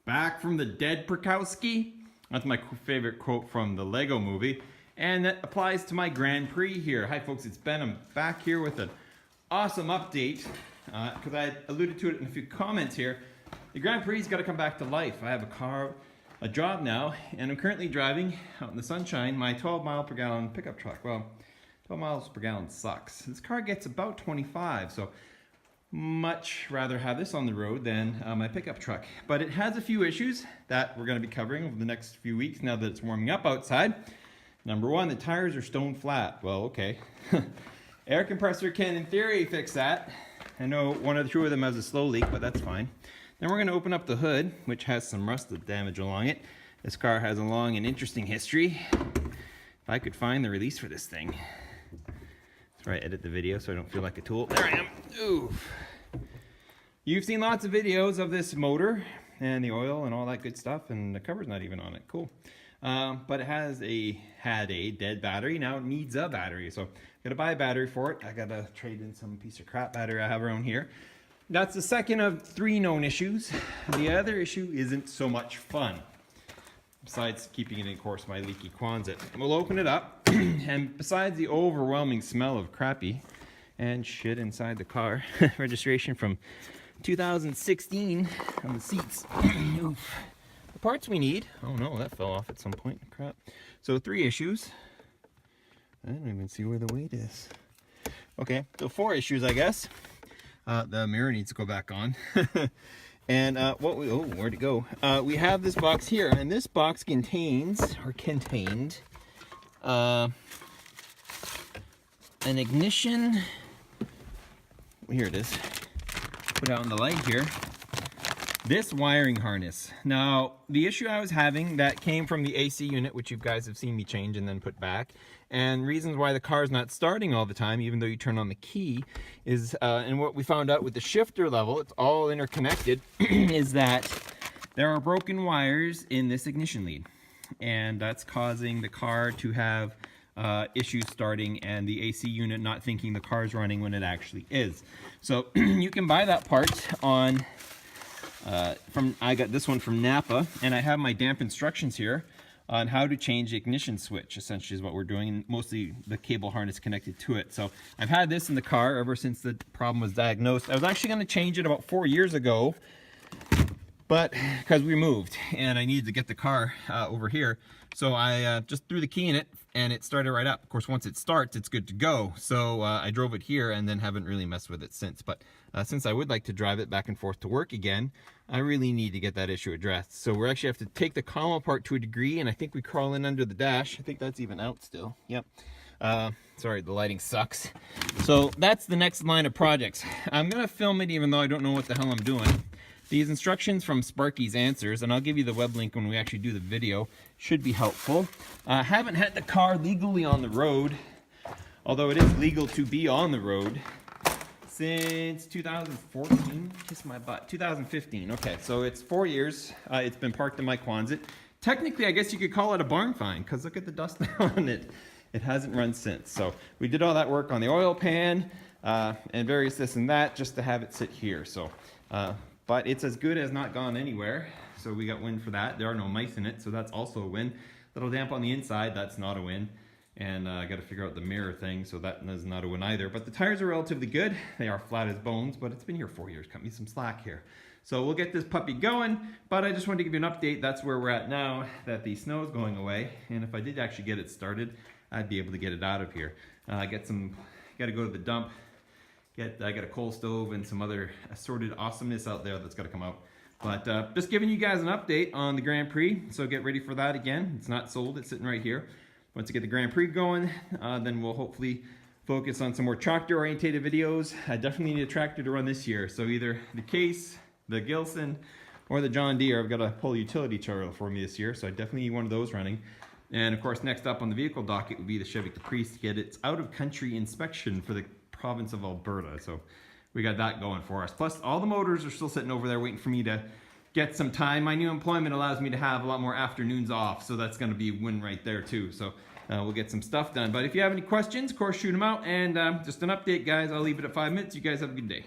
Back from the dead, Prokowski. That's my favorite quote from the Lego movie. And that applies to my Grand Prix here. Hi folks, it's Ben. I'm back here with an awesome update. Because I alluded to it in a few comments here. The Grand Prix's got to come back to life. I have a job now, and I'm currently driving out in the sunshine my 12 mile per gallon pickup truck. Well, 12 miles per gallon sucks. This car gets about 25, so much rather have this on the road than my pickup truck. But it has a few issues that we're going to be covering over the next few weeks now that it's warming up outside. Number one, the tires are stone flat. Well, okay. Air compressor can, in theory, fix that. I know one or two of them has a slow leak, but that's fine. Then we're going to open up the hood, which has some rust damage along it. This car has a long and interesting history. If I could find the release for this thing. That's where I edit the video so I don't feel like a tool. There I am. Oof. You've seen lots of videos of this motor and the oil and all that good stuff, and the cover's not even on it. Cool. But it had a dead battery. Now it needs a battery, so I gotta buy a battery for it. I gotta trade in some piece of crap battery I have around here. That's the second of 3 known issues. The other issue isn't so much fun, besides keeping it in, of course, my leaky quonset. We'll open it up, and besides the overwhelming smell of crappy and shit inside the car, registration from 2016 on the seats. Oof. The parts we need, oh no, that fell off at some point, crap. So 3 issues. I don't even see where the weight is. Okay, so 4 issues, I guess. The mirror needs to go back on. And where'd it go? We have this box here, and this box contained an ignition. Here it is. Put out on the light here. This wiring harness. Now, the issue I was having that came from the AC unit, which you guys have seen me change and then put back, and reasons why the car's not starting all the time, even though you turn on the key, is, and what we found out with the shifter level, it's all interconnected, is that there are broken wires in this ignition lead, and that's causing the car to have issues starting and the AC unit not thinking the car's running when it actually is. So you can buy that part on I got this one from Napa, and I have my damp instructions here on how to change the ignition switch, essentially is what we're doing, and mostly the cable harness connected to it. So I've had this in the car ever since the problem was diagnosed. I was actually going to change it about 4 years ago, but because we moved and I needed to get the car over here, so I just threw the key in it and it started right up. Of course, once it starts, it's good to go. So I drove it here and then haven't really messed with it since. But since I would like to drive it back and forth to work again, I really need to get that issue addressed. So we actually have to take the column apart to a degree, and I think we crawl in under the dash. I think that's even out still. Yep. Sorry, the lighting sucks. So that's the next line of projects. I'm gonna film it even though I don't know what the hell I'm doing. These instructions from Sparky's Answers, and I'll give you the web link when we actually do the video, should be helpful. I haven't had the car legally on the road, although it is legal to be on the road, since 2014. Kiss my butt. 2015. Okay, so it's 4 years. It's been parked in my quonset. Technically, I guess you could call it a barn find, because look at the dust on it. It hasn't run since. So we did all that work on the oil pan and various this and that just to have it sit here. So, but it's as good as not gone anywhere. So we got win for that. There are no mice in it, so that's also a win. Little damp on the inside, that's not a win. And I got to figure out the mirror thing, so that is not a win either. But the tires are relatively good. They are flat as bones, but it's been here 4 years. Cut me some slack here. So we'll get this puppy going, but I just wanted to give you an update. That's where we're at now, that the snow is going away. And if I did actually get it started, I'd be able to get it out of here. Got to go to the dump. I got a coal stove and some other assorted awesomeness out there that's got to come out. But just giving you guys an update on the Grand Prix, so get ready for that again. It's not sold, it's sitting right here. Once I get the Grand Prix going, then we'll hopefully focus on some more tractor-orientated videos. I definitely need a tractor to run this year, so either the Case, the Gilson, or the John Deere. I've got a pull utility trailer for me this year, so I definitely need one of those running. And of course, next up on the vehicle docket would be the Chevy Caprice to get its out-of-country inspection for the province of Alberta. So we got that going for us. Plus, all the motors are still sitting over there waiting for me to get some time. My new employment allows me to have a lot more afternoons off, so that's going to be a win right there too. So we'll get some stuff done. But if you have any questions, of course, shoot them out. And just an update, guys. I'll leave it at 5 minutes. You guys have a good day.